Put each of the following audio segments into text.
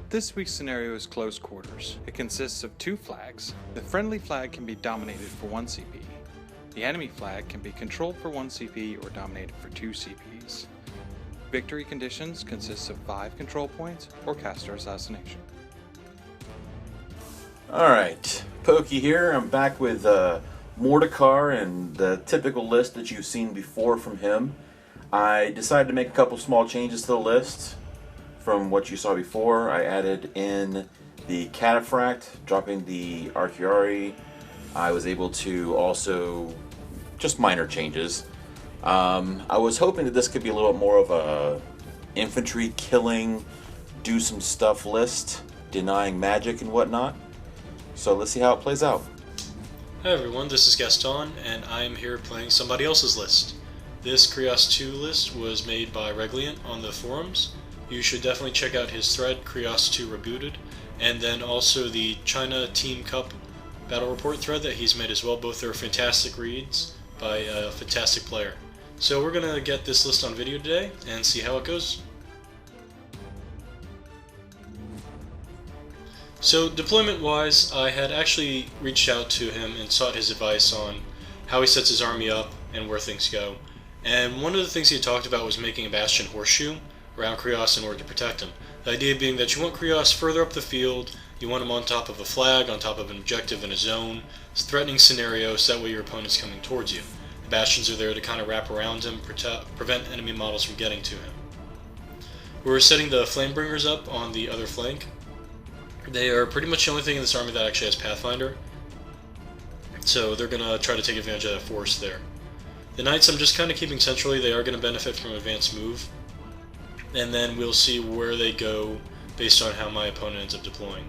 This week's scenario is Close Quarters. It consists of 2 flags. The friendly flag can be dominated for 1 CP. The enemy flag can be controlled for 1 CP or dominated for 2 CPs. Victory conditions consist of 5 control points or caster assassination. Alright, Pokey here. I'm back with Mordikaar and the typical list that you've seen before from him. I decided to make a couple small changes to the list from what you saw before. I added in the Cataphract, dropping the Archidon. I was able to also, just minor changes. I was hoping that this could be a little more of a infantry killing, do some stuff list, denying magic and whatnot. So let's see how it plays out. Hi everyone, this is Gaston, and I am here playing somebody else's list. This Kreoss 2 list was made by Regleant on the forums. You should definitely check out his thread, Kreoss 2 Rebooted, and then also the China Team Cup battle report thread that he's made as well. Both are fantastic reads by a fantastic player. So we're going to get this list on video today and see how it goes. So deployment wise, I had actually reached out to him and sought his advice on how he sets his army up and where things go. And one of the things he talked about was making a Bastion horseshoe around Kreoss in order to protect him. The idea being that you want Kreoss further up the field, you want him on top of a flag, on top of an objective in a zone, it's a threatening scenario, so that way your opponent's coming towards you. The Bastions are there to kind of wrap around him, prevent enemy models from getting to him. We're setting the Flamebringers up on the other flank. They are pretty much the only thing in this army that actually has Pathfinder, so they're going to try to take advantage of that force there. The Knights I'm just kind of keeping centrally. They are going to benefit from advanced move, and then we'll see where they go based on how my opponent ends up deploying.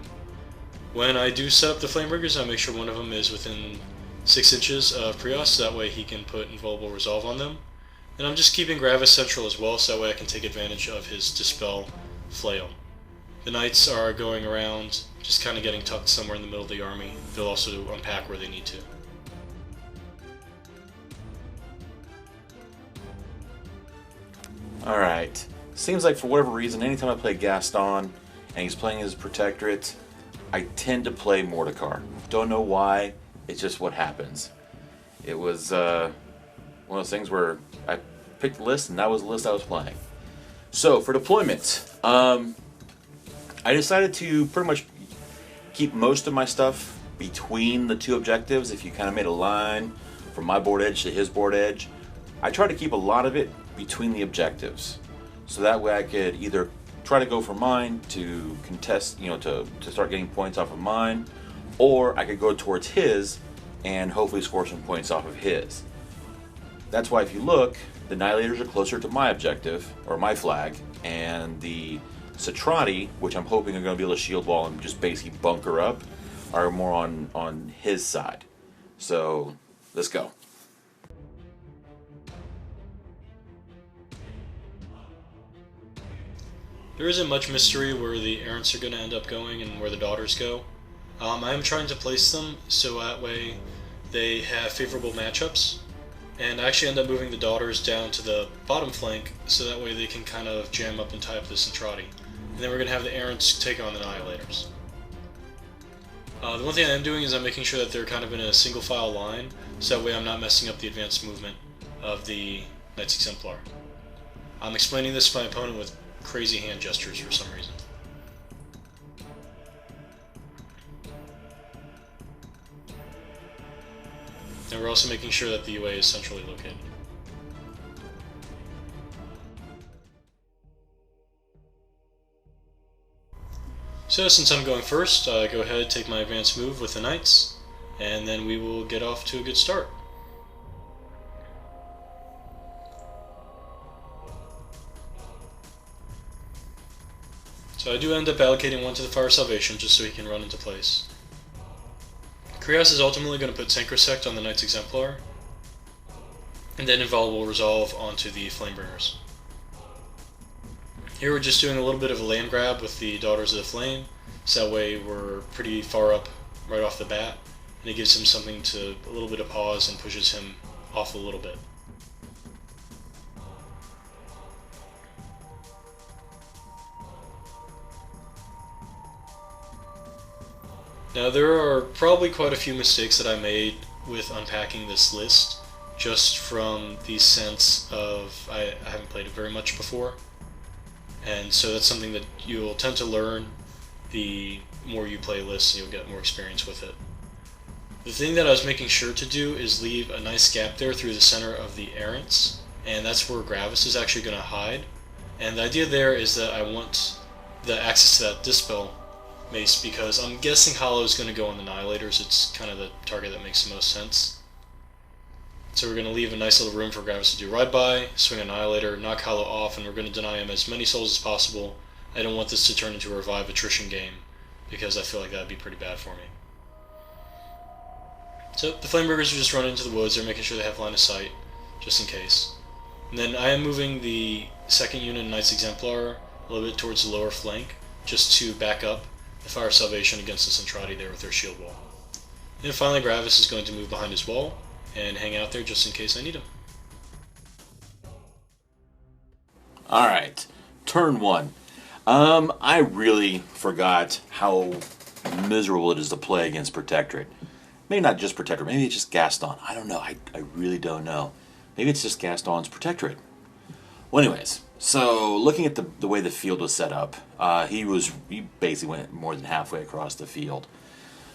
When I do set up the Flamebringers, I make sure one of them is within 6 inches of Kreoss, so that way he can put Invulnerable Resolve on them. And I'm just keeping Gravis central as well, so that way I can take advantage of his Dispel Flail. The Knights are going around, just kind of getting tucked somewhere in the middle of the army. They'll also unpack where they need to. Alright, seems like for whatever reason, anytime I play Gaston and he's playing his Protectorate, I tend to play Mordikaar. Don't know why, it's just what happens. It was one of those things where I picked the list and that was the list I was playing. So for deployment, I decided to pretty much keep most of my stuff between the 2 objectives. If you kind of made a line from my board edge to his board edge, I try to keep a lot of it between the objectives. So that way I could either try to go for mine to contest, to start getting points off of mine, or I could go towards his and hopefully score some points off of his. That's why if you look, the Nihilators are closer to my objective, or my flag, and the Cetrati, which I'm hoping are going to be able to shield wall and just basically bunker up, are more on his side. So, let's go. There isn't much mystery where the Errants are going to end up going and where the daughters go. I am trying to place them so that way they have favorable matchups, and I actually end up moving the daughters down to the bottom flank so that way they can kind of jam up and tie up the Cetrati. And then we're going to have the Errants take on the Nihilators. The one thing I am doing is I'm making sure that they're kind of in a single file line, so that way I'm not messing up the advanced movement of the Knights Exemplar. I'm explaining this to my opponent with crazy hand gestures for some reason. And we're also making sure that the UA is centrally located. So since I'm going first, go ahead and take my advanced move with the Knights, and then we will get off to a good start. So I do end up allocating one to the Fire Salvation just so he can run into place. Kreoss is ultimately going to put Synchrosect on the Knights Exemplar, and then Invulnerable Resolve onto the Flamebringers. Here we're just doing a little bit of a land grab with the Daughters of the Flame, so that way we're pretty far up right off the bat, and it gives him something to a little bit of pause and pushes him off a little bit. Now there are probably quite a few mistakes that I made with unpacking this list, just from the sense of I haven't played it very much before, and so that's something that you'll tend to learn the more you play lists, and you'll get more experience with it. The thing that I was making sure to do is leave a nice gap there through the center of the Errants, and that's where Gravis is actually going to hide. And the idea there is that I want the access to that Dispel Mace, because I'm guessing Hollow is going to go on the Nihilators. It's kind of the target that makes the most sense. So we're going to leave a nice little room for Gravis to do ride by, swing a Annihilator, knock Hollow off, and we're going to deny him as many souls as possible. I don't want this to turn into a revive attrition game, because I feel like that would be pretty bad for me. So the Flameburgers are just running into the woods. They're making sure they have line of sight, just in case. And then I am moving the second unit, Knight's Exemplar, a little bit towards the lower flank, just to back up the Fire of Salvation against the Cetrati there with their shield wall. And then finally Gravis is going to move behind his wall and hang out there just in case I need him. Alright, turn 1. I really forgot how miserable it is to play against Protectorate. Maybe not just Protectorate, maybe it's just Gaston. I don't know, I really don't know. Maybe it's just Gaston's Protectorate. Well, anyways, so looking at the way the field was set up, he basically went more than halfway across the field.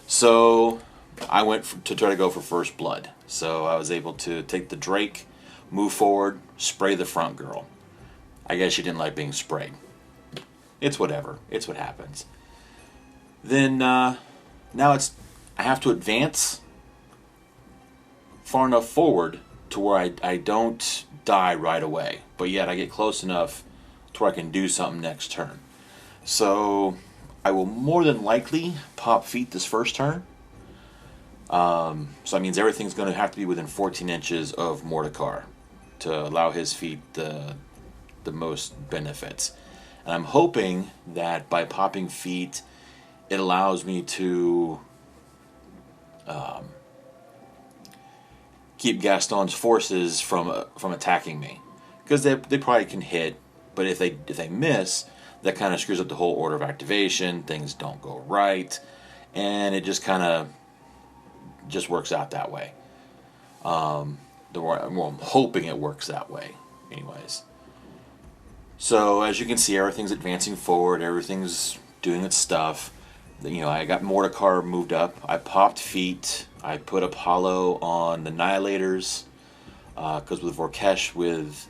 So I went to try to go for first blood. So I was able to take the Drake, move forward, spray the front girl. I guess she didn't like being sprayed. It's whatever. It's what happens. Then now I have to advance far enough forward to where I don't die right away, but yet I get close enough to where I can do something next turn. So I will more than likely pop feet this first turn. So that means everything's going to have to be within 14 inches of Mordikaar to allow his feet the most benefits. And I'm hoping that by popping feet, it allows me to keep Gaston's forces from attacking me, because they probably can hit, but if they miss, that kind of screws up the whole order of activation. Things don't go right, and it just kind of works out that way. I'm hoping it works that way, anyways. So as you can see, everything's advancing forward. Everything's doing its stuff. You know, I got Mordikaar moved up. I popped feet. I put up Hollow on the Nihilators, because with Vorkesh, with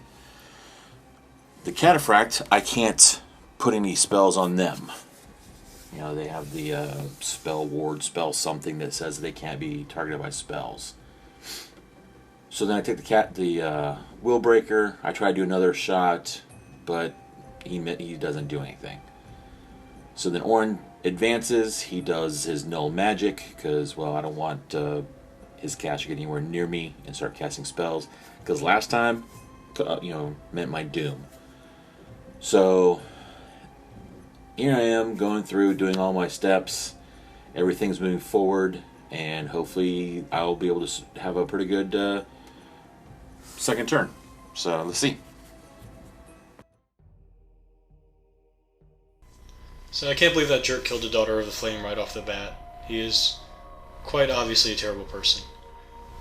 the Cataphract, I can't put any spells on them. You know, they have the spell ward, spell something that says they can't be targeted by spells. So then I take the Willbreaker. I try to do another shot, but he doesn't do anything. So then Orin advances. He does his null magic because, well, I don't want his cast to get anywhere near me and start casting spells, because last time, meant my doom. So here I am going through, doing all my steps. Everything's moving forward, and hopefully I'll be able to have a pretty good second turn. So let's see. So I can't believe that jerk killed the Daughter of the Flame right off the bat. He is quite obviously a terrible person.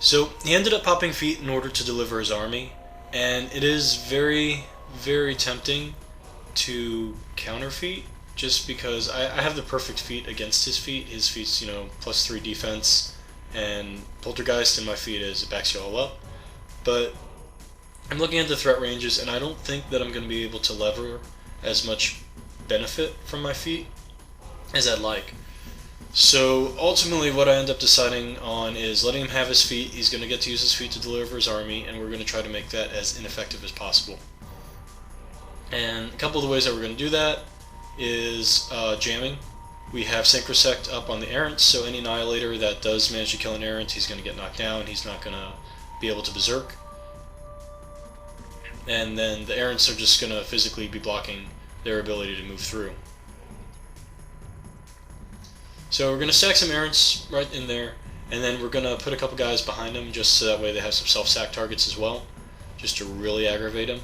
So he ended up popping feet in order to deliver his army, and it is very, very tempting to counter feet, just because I have the perfect feat against his feat. His feat's, +3 defense, and Poltergeist, and my feat is it backs you all up. But I'm looking at the threat ranges, and I don't think that I'm going to be able to lever as much benefit from my feat as I'd like. So ultimately what I end up deciding on is letting him have his feat. He's going to get to use his feat to deliver his army, and we're going to try to make that as ineffective as possible. And a couple of the ways that we're going to do that is jamming. We have Synchrosect up on the Errants, so any Annihilator that does manage to kill an Errant, he's going to get knocked down. He's not going to be able to Berserk. And then the Errants are just going to physically be blocking their ability to move through. So we're going to stack some Errants right in there, and then we're going to put a couple guys behind them just so that way they have some self-sack targets as well, just to really aggravate them.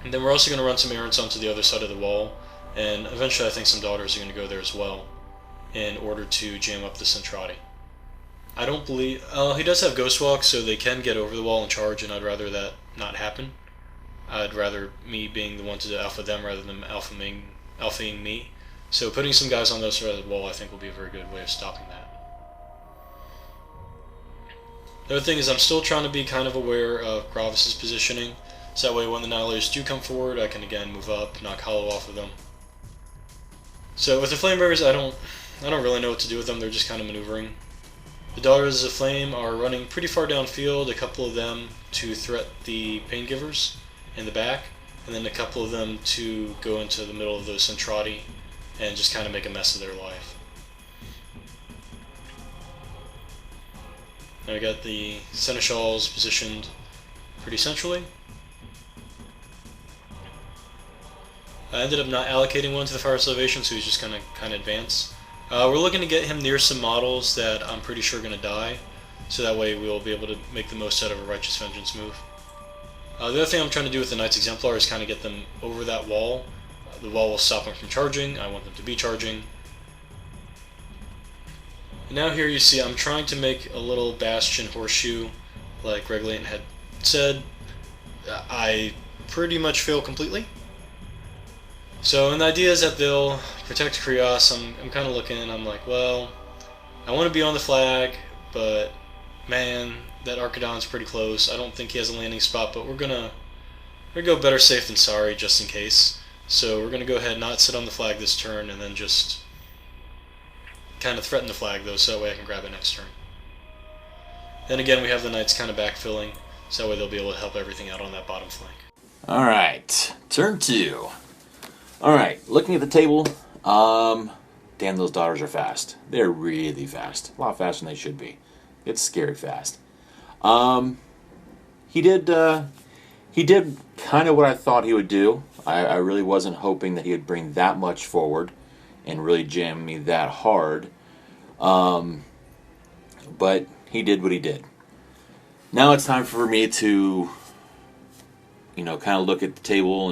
And then we're also going to run some Errants onto the other side of the wall, And eventually I think some daughters are going to go there as well in order to jam up the Cetrati. I don't believe... he does have Ghost Walk, so they can get over the wall and charge, and I'd rather that not happen. I'd rather me being the one to alpha them rather than alphaing me. So putting some guys on those sides of the wall I think will be a very good way of stopping that. The other thing is I'm still trying to be kind of aware of Gravis' positioning, so that way when the Nihilators do come forward I can again move up, knock hollow off of them. So with the Flamebearers I don't really know what to do with them, they're just kind of maneuvering. The Daughters of Flame are running pretty far downfield, a couple of them to threat the Paingivers in the back, and then a couple of them to go into the middle of those Cetrati and just kind of make a mess of their life. Now we got the Seneschals positioned pretty centrally. I ended up not allocating one to the Fire Salvation, so he's just going to kind of advance. We're looking to get him near some models that I'm pretty sure are going to die, so that way we'll be able to make the most out of a Righteous Vengeance move. The other thing I'm trying to do with the Knights Exemplar is kind of get them over that wall. The wall will stop them from charging, I want them to be charging. And now here you see I'm trying to make a little Bastion Horseshoe, like Regleant had said. I pretty much fail completely. So, and the idea is that they'll protect Kreoss. I'm kind of looking, I'm like, well, I want to be on the flag, but man, that Archidon's pretty close. I don't think he has a landing spot, but we're gonna go better safe than sorry, just in case. So we're gonna go ahead and not sit on the flag this turn, and then just kind of threaten the flag, though, so that way I can grab it next turn. Then again, we have the Knights kind of backfilling, so that way they'll be able to help everything out on that bottom flank. Alright, turn 2. Alright, looking at the table, damn, those Daughters are fast. They're really fast. A lot faster than they should be. It's scary fast. He did kind of what I thought he would do. I really wasn't hoping that he would bring that much forward and really jam me that hard. But he did what he did. Now it's time for me to, kind of look at the table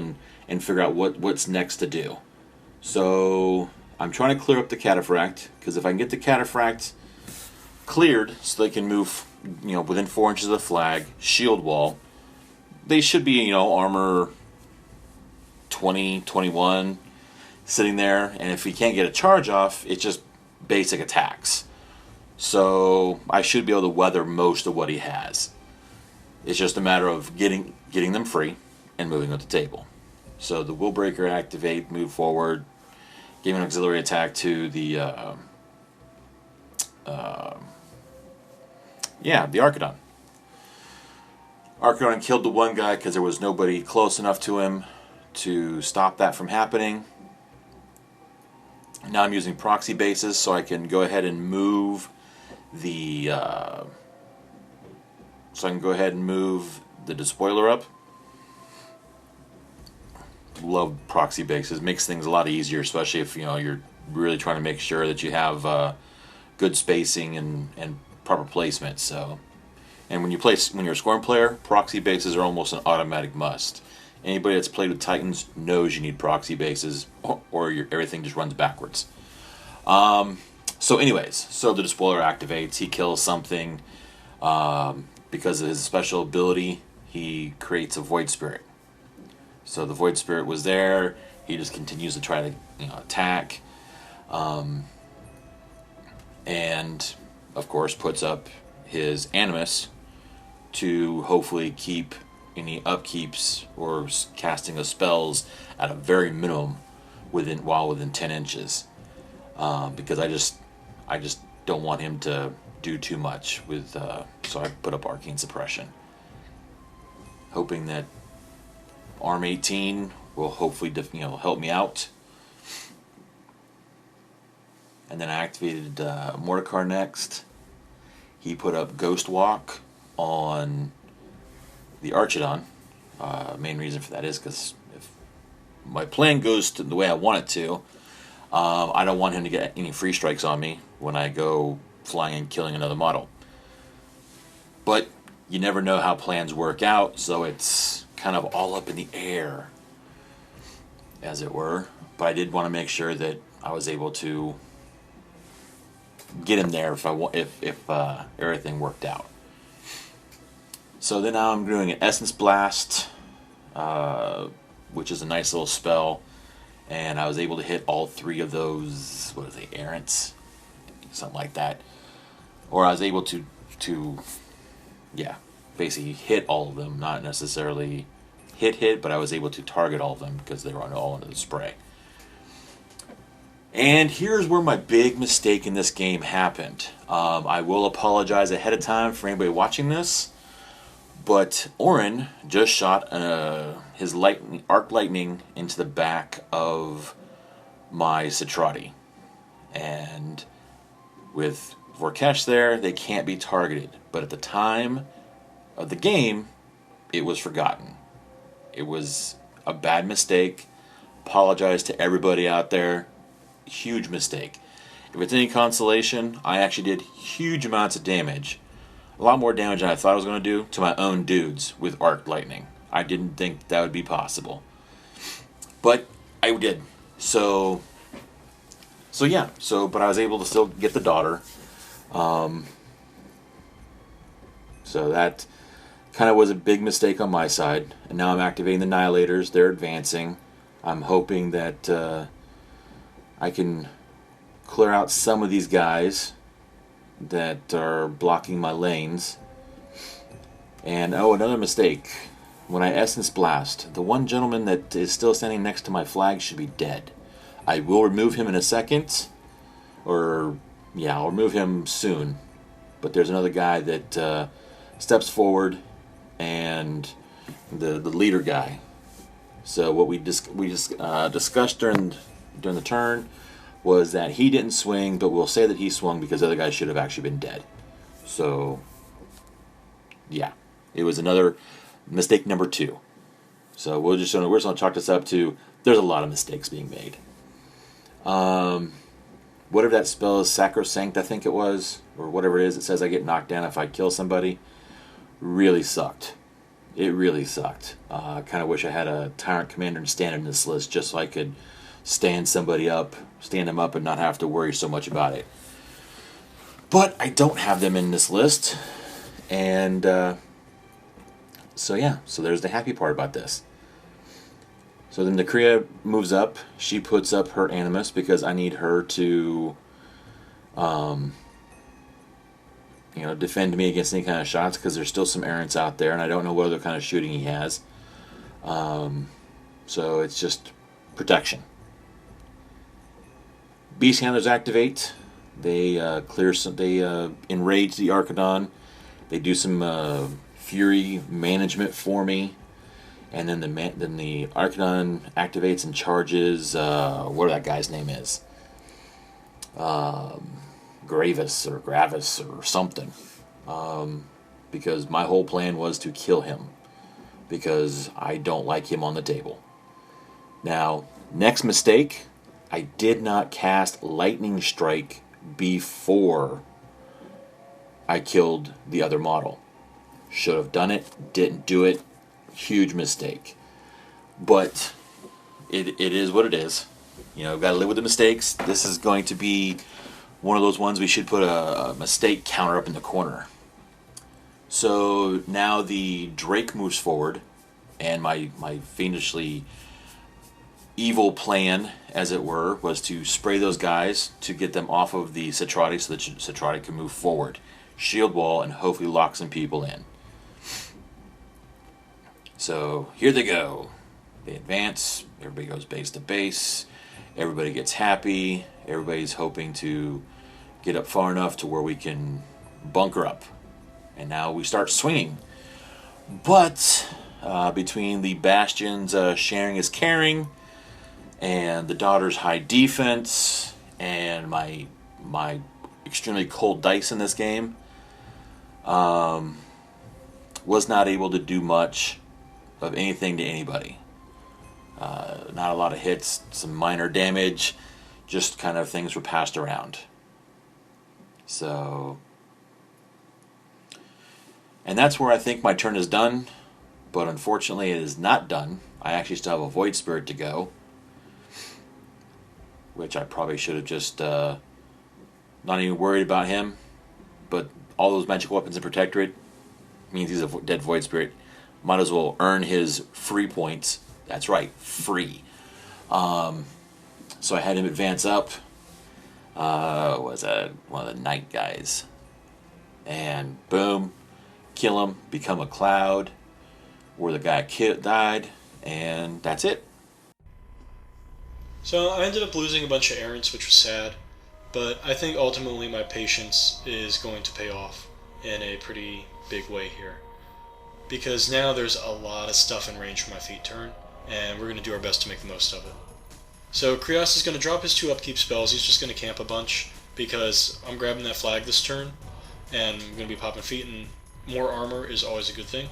and figure out what's next to do. So I'm trying to clear up the Cataphract, because if I can get the Cataphract cleared so they can move, within 4 inches of the flag, shield wall, they should be, armor 20, 21, sitting there, and if he can't get a charge off, it's just basic attacks. So I should be able to weather most of what he has. It's just a matter of getting them free and moving up the table. So the Willbreaker activate, move forward, give an auxiliary attack to the Archidon. Archidon killed the one guy because there was nobody close enough to him to stop that from happening. Now I'm using proxy bases, so I can go ahead and move the Despoiler up. Love proxy bases. Makes things a lot easier, especially if you're really trying to make sure that you have good spacing and proper placement. So, and when you're a Skorne player, proxy bases are almost an automatic must. Anybody that's played with Titans knows you need proxy bases, or everything just runs backwards. So anyways, so the Despoiler activates. He kills something. Because of his special ability, he creates a Void Spirit. So the Void Spirit was there. He just continues to try to attack. And, of course, puts up his Animus to hopefully keep any upkeeps or casting of spells at a very minimum within 10 inches. Because I just don't want him to do too much with, so I put up Arcane Suppression, hoping that Arm 18 will hopefully help me out. And then I activated Mordikaar next. He put up Ghost Walk on the Archidon. Main reason for that is because if my plan goes to the way I want it to, I don't want him to get any free strikes on me when I go flying and killing another model. But you never know how plans work out, so it's kind of all up in the air, as it were. but I did want to make sure that I was able to get him there if everything worked out. So then now I'm doing an Essence Blast, which is a nice little spell, and I was able to hit all 3 of those, what is it, Errants? Something like that. Or I was able to basically hit all of them, not necessarily hit, but I was able to target all of them because they were all under the spray. And here's where my big mistake in this game happened. I will apologize ahead of time for anybody watching this, but Orin just shot his arc lightning into the back of my Cetrati. And with Vorkesh there, they can't be targeted. But at the time of the game, it was forgotten. It was a bad mistake. Apologize to everybody out there. Huge mistake. If it's any consolation, I actually did huge amounts of damage. A lot more damage than I thought I was going to do to my own dudes with arc lightning. I didn't think that would be possible. But I did. But I was able to still get the daughter. So that kind of was a big mistake on my side. And now I'm activating the Nihilators. They're advancing. I'm hoping that I can clear out some of these guys that are blocking my lanes. And another mistake. When I Essence Blast, the one gentleman that is still standing next to my flag should be dead. I will remove him in a second. I'll remove him soon. But there's another guy that steps forward, and the leader guy. So what we discussed during the turn was that he didn't swing, but we'll say that he swung because the other guy should have actually been dead. So yeah, it was another mistake number 2. So we're just going to chalk this up to there's a lot of mistakes being made. Whatever that spell is, Sacrosanct, I think it was, or whatever it is, it says I get knocked down if I kill somebody. Really sucked. It really sucked. I kind of wish I had a Tyrant Commander standing in this list just so I could stand him up and not have to worry so much about it. But I don't have them in this list. And so there's the happy part about this. So then the Krea moves up. She puts up her Animus because I need her to defend me against any kind of shots, because there's still some Errants out there and I don't know what other kind of shooting he has. So it's just protection. Beast Handlers activate. They enrage the Archidon. They do some Fury management for me. And then the Archidon activates and charges whatever that guy's name is. Gravis or something. Because my whole plan was to kill him. Because I don't like him on the table. Now, next mistake. I did not cast Lightning Strike before I killed the other model. Should have done it. Didn't do it. Huge mistake. But it is what it is. Got to live with the mistakes. This is going to be one of those ones we should put a mistake counter up in the corner. So now the Drake moves forward, and my fiendishly evil plan, as it were, was to spray those guys to get them off of the Cetrati so that Cetrati can move forward, shield wall, and hopefully lock some people in. So here they go. They advance. Everybody goes base to base. Everybody gets happy. Everybody's hoping to get up far enough to where we can bunker up. And now we start swinging. But between the Bastions sharing is caring, and the daughter's high defense, and my extremely cold dice in this game, was not able to do much of anything to anybody. Not a lot of hits, some minor damage, just kind of things were passed around. So, and that's where I think my turn is done, but unfortunately it is not done. I actually still have a Void Spirit to go. which I probably should have just not even worried about him. But all those magic weapons in Protectorate means he's a dead Void Spirit. Might as well earn his free points. That's right, free. So I had him advance up. Was that one of the night guys? And boom, kill him, become a cloud, where the guy died, and that's it. So I ended up losing a bunch of Errants, which was sad, but I think ultimately my patience is going to pay off in a pretty big way here. Because now there's a lot of stuff in range for my feet turn, and we're going to do our best to make the most of it. So Kreoss is going to drop his 2 upkeep spells. He's just going to camp a bunch, because I'm grabbing that flag this turn, and I'm going to be popping feet, and more armor is always a good thing.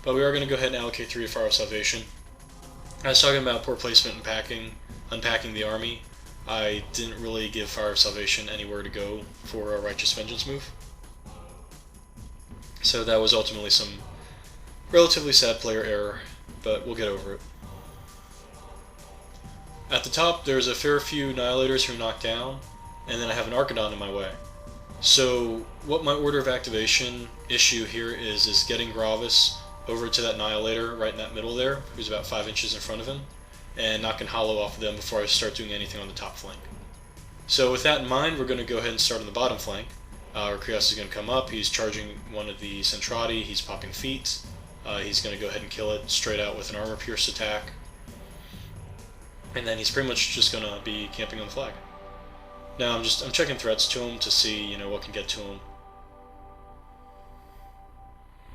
But we are going to go ahead and allocate 3 to Fire of Salvation. I was talking about poor placement and unpacking the army. I didn't really give Fire of Salvation anywhere to go for a Righteous Vengeance move. So that was ultimately some relatively sad player error, but we'll get over it. At the top, there's a fair few Nihilators who are knocked down, and then I have an Archidon in my way. So what my order of activation issue here is getting Gravis over to that Annihilator right in that middle there, who's about 5 inches in front of him, and knocking Hollow off of them before I start doing anything on the top flank. So with that in mind, we're going to go ahead and start on the bottom flank. Our Kreoss is going to come up, he's charging one of the Cetrati, he's popping feet, he's going to go ahead and kill it straight out with an Armor Pierce attack, and then he's pretty much just going to be camping on the flag. Now I'm checking threats to him to see, what can get to him.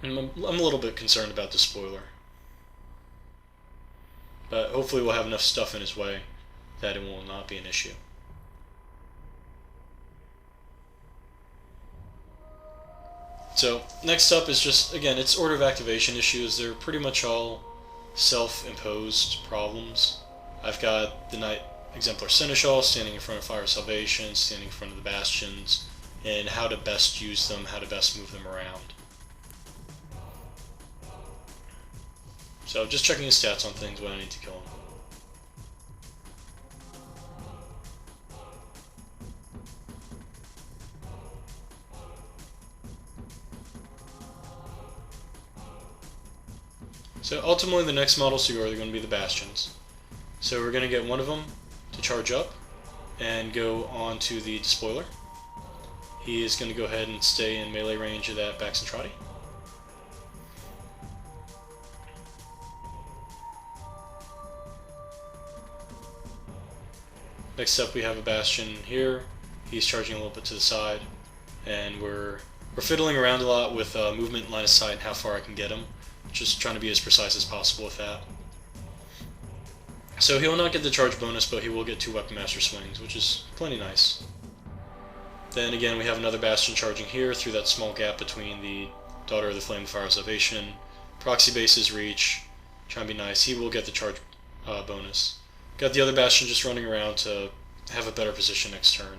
And I'm a little bit concerned about Despoiler. But hopefully we'll have enough stuff in his way that it will not be an issue. So next up is just, again, it's order of activation issues. They're pretty much all self-imposed problems. I've got the Knight Exemplar Seneschal standing in front of Fire of Salvation, standing in front of the Bastions, and how to best use them, how to best move them around. So just checking his stats on things when I need to kill him. So ultimately the next models to go are going to be the Bastions. So we're going to get one of them to charge up and go on to the Despoiler. He is going to go ahead and stay in melee range of that back Cetrati. Next up we have a Bastion here. He's charging a little bit to the side, and we're fiddling around a lot with movement, line of sight, and how far I can get him. Just trying to be as precise as possible with that. So he will not get the charge bonus, but he will get 2 Weapon Master swings, which is plenty nice. Then again, we have another Bastion charging here through that small gap between the Daughter of the Flame and Fire of Salvation. Proxy bases reach, trying to be nice. He will get the charge bonus. Got the other Bastion just running around to have a better position next turn.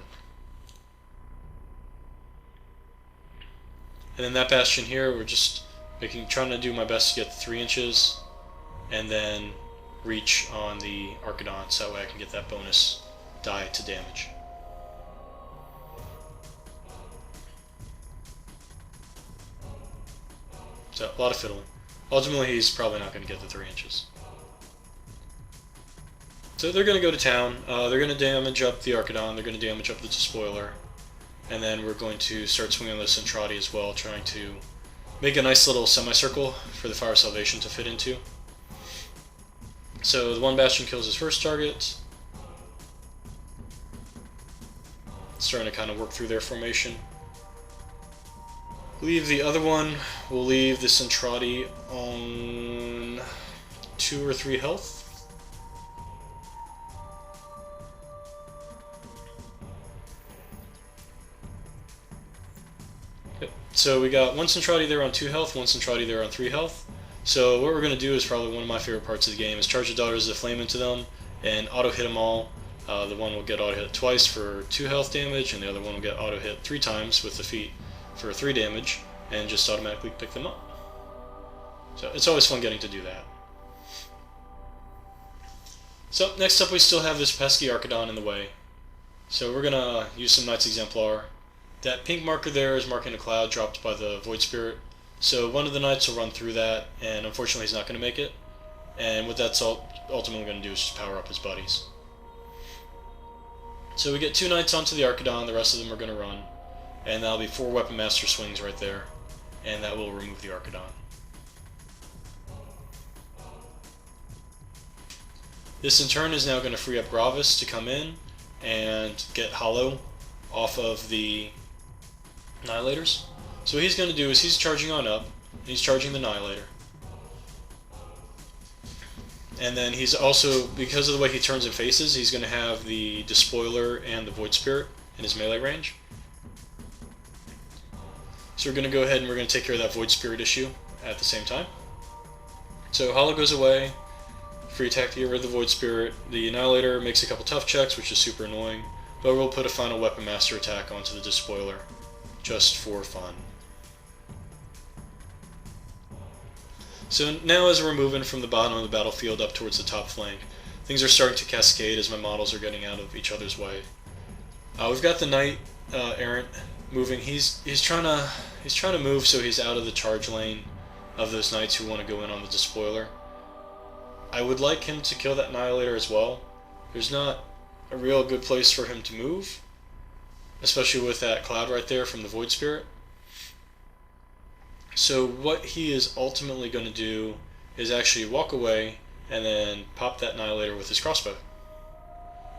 And then that Bastion here, we're just trying to do my best to get 3 inches, and then reach on the Archidon, so that way I can get that bonus die to damage. So, a lot of fiddling. Ultimately, he's probably not going to get the 3 inches. So they're going to go to town, they're going to damage up the Archidon, they're going to damage up the Despoiler, and then we're going to start swinging the Cetrati as well, trying to make a nice little semicircle for the Fire of Salvation to fit into. So the one Bastion kills his first target. Starting to kind of work through their formation. Leave the other one. We'll leave the Cetrati on 2 or 3 health. Yep. So we got one Cetrati there on 2 health, one Cetrati there on 3 health. So what we're going to do is probably one of my favorite parts of the game is charge the Daughters of the Flame into them and auto-hit them all. The one will get auto-hit twice for 2 health damage, and the other one will get auto-hit 3 times with the feet for 3 damage, and just automatically pick them up. So it's always fun getting to do that. So next up we still have this pesky Archidon in the way. So we're gonna use some Knights Exemplar. That pink marker there is marking a cloud dropped by the Void Spirit. So one of the Knights will run through that, and unfortunately he's not going to make it. And what that's ultimately going to do is just power up his buddies. So we get 2 Knights onto the Archidon, the rest of them are going to run. And that'll be 4 Weapon Master swings right there. And that will remove the Archidon. This in turn is now going to free up Gravis to come in and get Hollow off of the Annihilators. So what he's going to do is he's charging on up, and he's charging the Annihilator. And then he's also, because of the way he turns and faces, he's going to have the Despoiler and the Void Spirit in his melee range. So we're going to go ahead and we're going to take care of that Void Spirit issue at the same time. So Hollow goes away, free attack to get rid of the Void Spirit. The Annihilator makes a couple tough checks, which is super annoying, but we'll put a final Weapon Master attack onto the Despoiler, just for fun. So now as we're moving from the bottom of the battlefield up towards the top flank, things are starting to cascade as my models are getting out of each other's way. We've got the Knight Errant moving. He's trying to move so he's out of the charge lane of those Knights who want to go in on the Despoiler. I would like him to kill that Annihilator as well. There's not a real good place for him to move, especially with that cloud right there from the Void Spirit. So what he is ultimately going to do is actually walk away and then pop that Annihilator with his crossbow.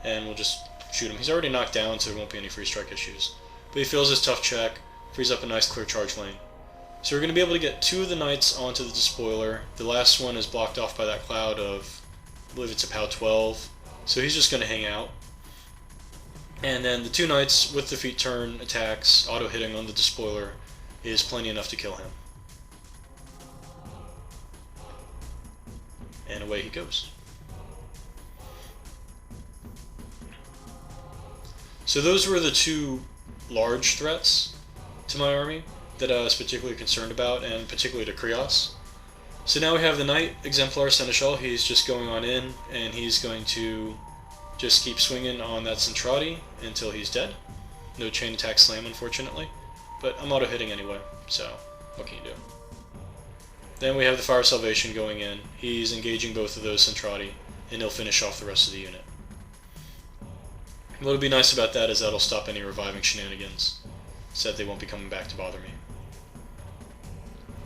And we'll just shoot him. He's already knocked down, so there won't be any free strike issues. But he fails his tough check, frees up a nice clear charge lane. So we're going to be able to get 2 of the Knights onto the Despoiler. The last one is blocked off by that cloud of, I believe it's a POW 12. So he's just going to hang out. And then the 2 Knights with the feet turn attacks, auto-hitting on the Despoiler, is plenty enough to kill him. And away he goes. So those were the 2 large threats to my army that I was particularly concerned about, and particularly to Kreoss. So now we have the Knight Exemplar Seneschal. He's just going on in, and he's going to just keep swinging on that Cetrati until he's dead. No chain attack slam, unfortunately, but I'm auto-hitting anyway, so what can you do? Then we have the Fire Salvation going in. He's engaging both of those Cetrati, and he'll finish off the rest of the unit. What'll be nice about that is that'll stop any reviving shenanigans, so that they won't be coming back to bother me.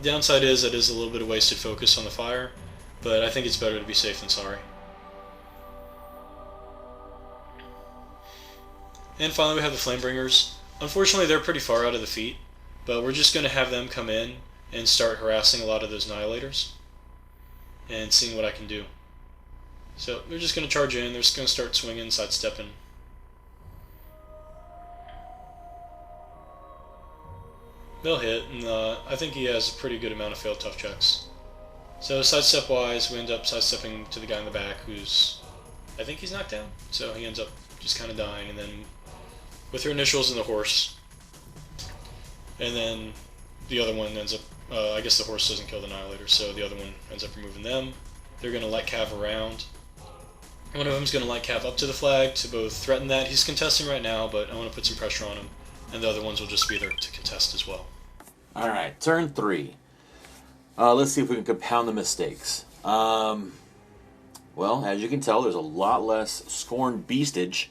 The downside is that it is a little bit of wasted focus on the fire, but I think it's better to be safe than sorry. And finally we have the Flamebringers. Unfortunately they're pretty far out of the feet, but we're just going to have them come in and start harassing a lot of those Annihilators and seeing what I can do. So they're just going to charge in, they're just going to start swinging, sidestepping. They'll hit, and I think he has a pretty good amount of failed tough checks. So sidestep wise, we end up sidestepping to the guy in the back who's, I think he's knocked down, so he ends up just kind of dying, and then with her initials and the horse, and then the other one ends up, I guess the horse doesn't kill the Annihilator, so the other one ends up removing them. They're going to light cav around. One of them's going to light cav up to the flag to both threaten that. He's contesting right now, but I want to put some pressure on him, and the other ones will just be there to contest as well. Alright, turn 3. Let's see if we can compound the mistakes. Well, as you can tell, there's a lot less Skorne beastage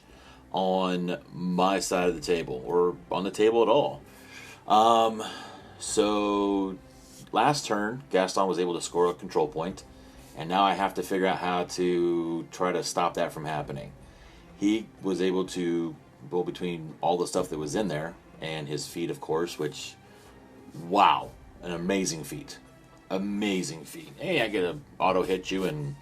on my side of the table, or on the table at all. So, last turn, Gaston was able to score a control point, and now I have to figure out how to try to stop that from happening. He was able to go between all the stuff that was in there, and his feat, of course, which, wow, an amazing feat. Amazing feat. Hey, I get to auto-hit you, and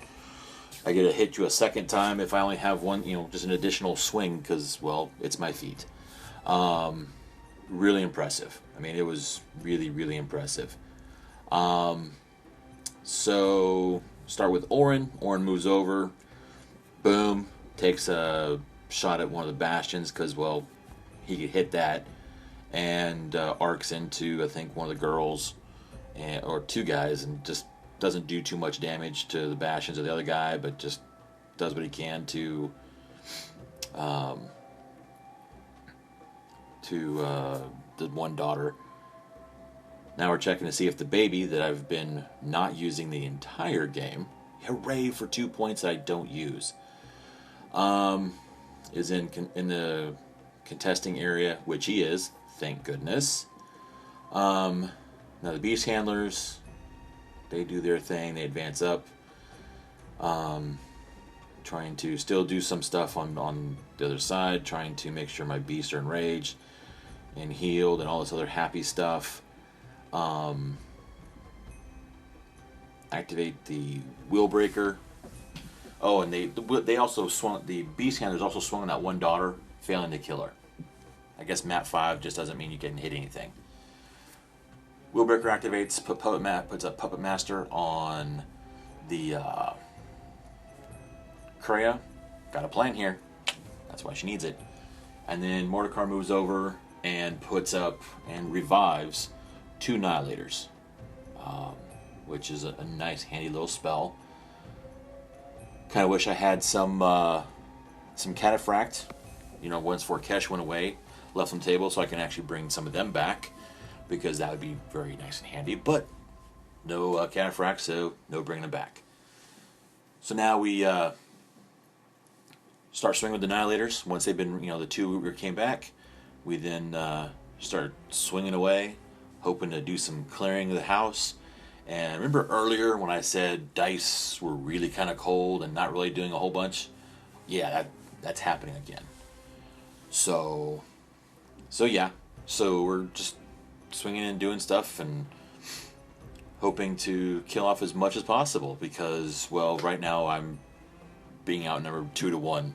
I get to hit you a second time if I only have one, just an additional swing, because, well, it's my feat. Really impressive. I mean, it was really, really impressive. So, start with Orin. Orin moves over. Boom. Takes a shot at one of the Bastions, because, well, he could hit that. And arcs into, I think, one of the girls, or 2 guys, and just doesn't do too much damage to the Bastions or the other guy, but just does what he can to to the one daughter. Now we're checking to see if the baby that I've been not using the entire game, hooray for 2 points I don't use, is in the contesting area, which he is, thank goodness. Now the beast handlers, they do their thing, they advance up, trying to still do some stuff on the other side, trying to make sure my beasts are enraged and healed and all this other happy stuff. Activate the Willbreaker. Oh, and they also swung, the beast handlers also swung on that one daughter, failing to kill her. I guess map 5 just doesn't mean you can hit anything. Willbreaker activates, puts a Puppet Master on the Krea. Got a plan here. That's why she needs it. And then Mordikaar moves over and puts up and revives 2 Nihilators, which is a nice, handy little spell. Kind of wish I had some Cataphract. You know, once Vorkesh went away, left on the table, so I can actually bring some of them back, because that would be very nice and handy. But no Cataphract, so no bringing them back. So now we start swinging with the Nihilators. Once they've been, you know, the 2 came back, we then start swinging away, hoping to do some clearing of the house. And remember earlier when I said dice were really kind of cold and not really doing a whole bunch? Yeah, that's happening again. So yeah. So we're just swinging and doing stuff and hoping to kill off as much as possible, because, well, right now I'm being outnumbered 2-1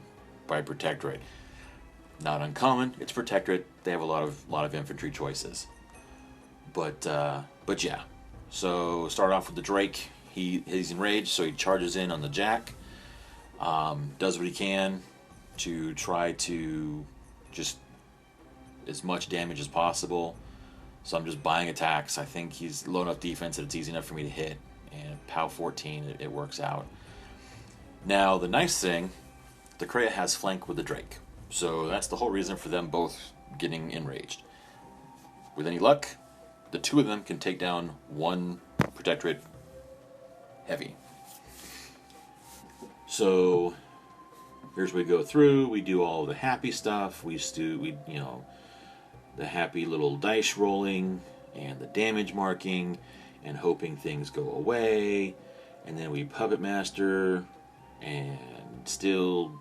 by Protectorate. Not uncommon. It's Protectorate. They have a lot of infantry choices. But yeah. So start off with the Drake. He's enraged, so he charges in on the Jack. Does what he can to try to just as much damage as possible. So I'm just buying attacks. I think he's low enough defense that it's easy enough for me to hit. And POW 14, it works out. Now the nice thing, the Krea has flank with the Drake. So that's the whole reason for them both getting enraged. With any luck, the 2 of them can take down 1 Protectorate heavy. So here's what we go through. We do all the happy stuff. We the happy little dice rolling and the damage marking and hoping things go away. And then we Puppet Master and still,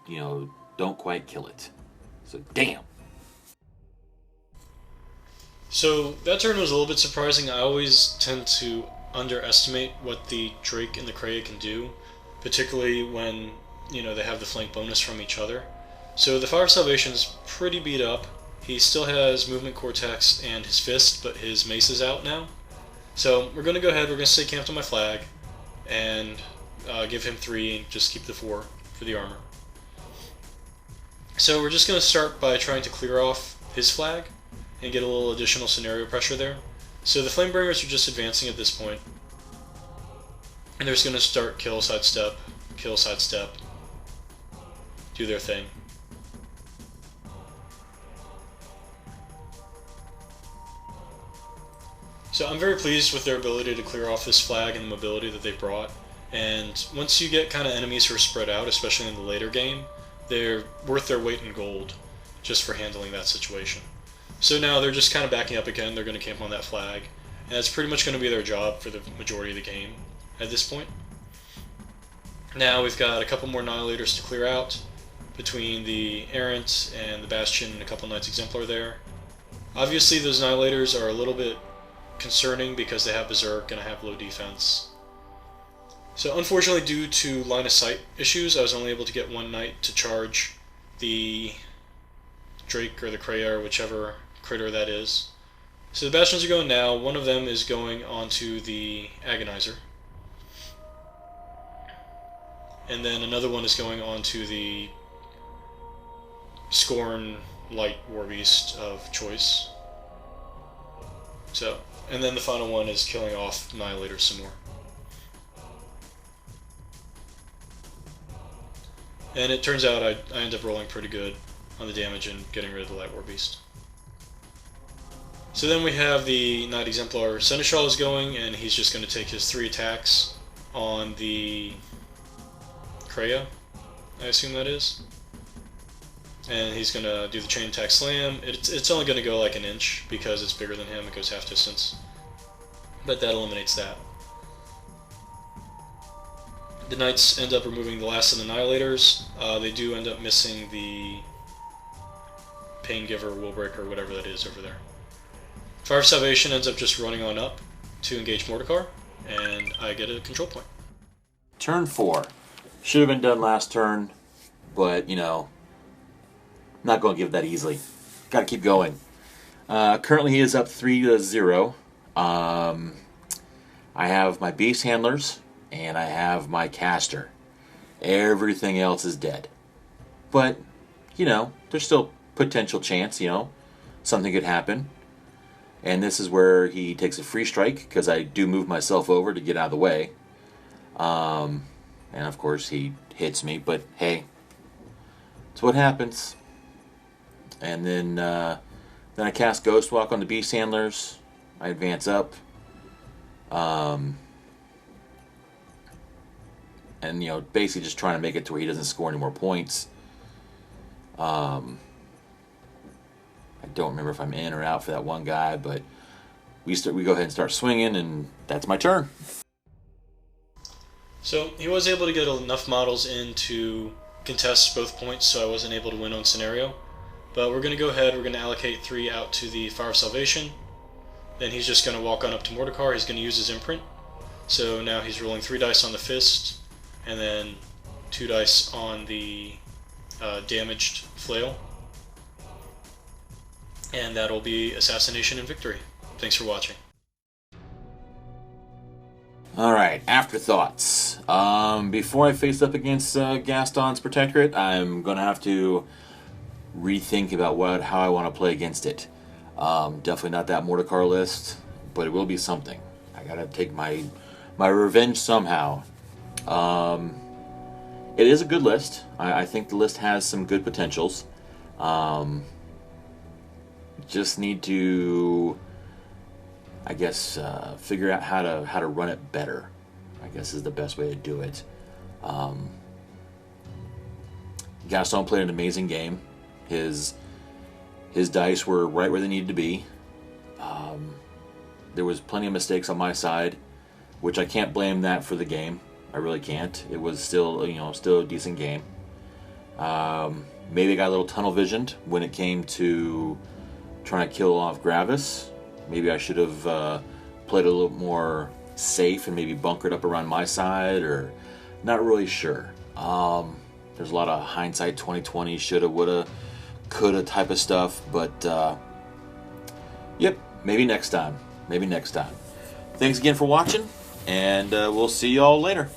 don't quite kill it. So damn. So that turn was a little bit surprising. I always tend to underestimate what the Drake and the Krea can do, particularly when, they have the flank bonus from each other. So the Fire of Salvation is pretty beat up. He still has Movement Cortex and his Fist, but his Mace is out now. So we're going to go ahead, we're going to stay camped on my flag, and give him 3 and just keep the 4 for the armor. So we're just going to start by trying to clear off his flag and get a little additional scenario pressure there. So the Flamebringers are just advancing at this point, and they're just going to start kill, sidestep, do their thing. So I'm very pleased with their ability to clear off this flag and the mobility that they brought. And once you get kind of enemies who are spread out, especially in the later game, they're worth their weight in gold just for handling that situation. So now they're just kind of backing up again. They're going to camp on that flag, and that's pretty much going to be their job for the majority of the game at this point. Now we've got a couple more Nihilators to clear out between the Errant and the Bastion and a couple Knights Exemplar there. Obviously those Nihilators are a little bit concerning because they have Berserk and I have low defense. So unfortunately, due to line of sight issues, I was only able to get 1 Knight to charge the Drake or the Krea or whichever critter that is. So the Bastions are going now. One of them is going onto the Agonizer. And then another one is going onto the Skorne Light Warbeast of choice. So, and then the final one is killing off Nihilators some more. And it turns out I end up rolling pretty good on the damage and getting rid of the Light Warbeast. So then we have the Knight Exemplar Seneschal is going, and he's just going to take his 3 attacks on the Krea, I assume that is. And he's going to do the chain attack slam. It's only going to go like an inch because it's bigger than him. It goes half distance. But that eliminates that. The Knights end up removing the last of the Nihilators. They do end up missing the Paingiver, Willbreaker, whatever that is over there. Fire of Salvation ends up just running on up to engage Mordikaar, and I get a control point. Turn 4. Should have been done last turn, but, you know, not going to give it that easily. Got to keep going. Currently he is up 3-0. I have my Beast Handlers, and I have my Caster. Everything else is dead. But, you know, there's still potential chance, you know, something could happen. And this is where he takes a free strike, because I do move myself over to get out of the way. And of course he hits me, but hey, it's what happens. And then I cast Ghostwalk on the Beast Handlers. I advance up. And, you know, basically just trying to make it to where he doesn't score any more points. I don't remember if I'm in or out for that one guy, but we go ahead and start swinging, and that's my turn. So he was able to get enough models in to contest both points, so I wasn't able to win on scenario. But we're going to go ahead, we're going to allocate 3 out to the Fire of Salvation. Then he's just going to walk on up to Mordikaar, he's going to use his imprint. So now he's rolling 3 dice on the fist, and then 2 dice on the damaged flail. And that'll be Assassination and Victory. Thanks for watching. Alright, afterthoughts. Before I face up against Gaston's Protectorate, I'm going to have to rethink about how I want to play against it. Definitely not that Mordikaar list, but it will be something. I gotta take my revenge somehow. It is a good list. I think the list has some good potentials. Just need to, I guess, figure out how to run it better, I guess is the best way to do it. Gaston played an amazing game. His dice were right where they needed to be. There was plenty of mistakes on my side, which I can't blame that for the game. I really can't. It was still, you know, still a decent game. Maybe I got a little tunnel visioned when it came to trying to kill off Gravis. Maybe I should have played a little more safe and maybe bunkered up around my side, or not really sure. There's a lot of hindsight 2020, shoulda, woulda, coulda type of stuff, but yep, maybe next time. Maybe next time. Thanks again for watching, and we'll see y'all later.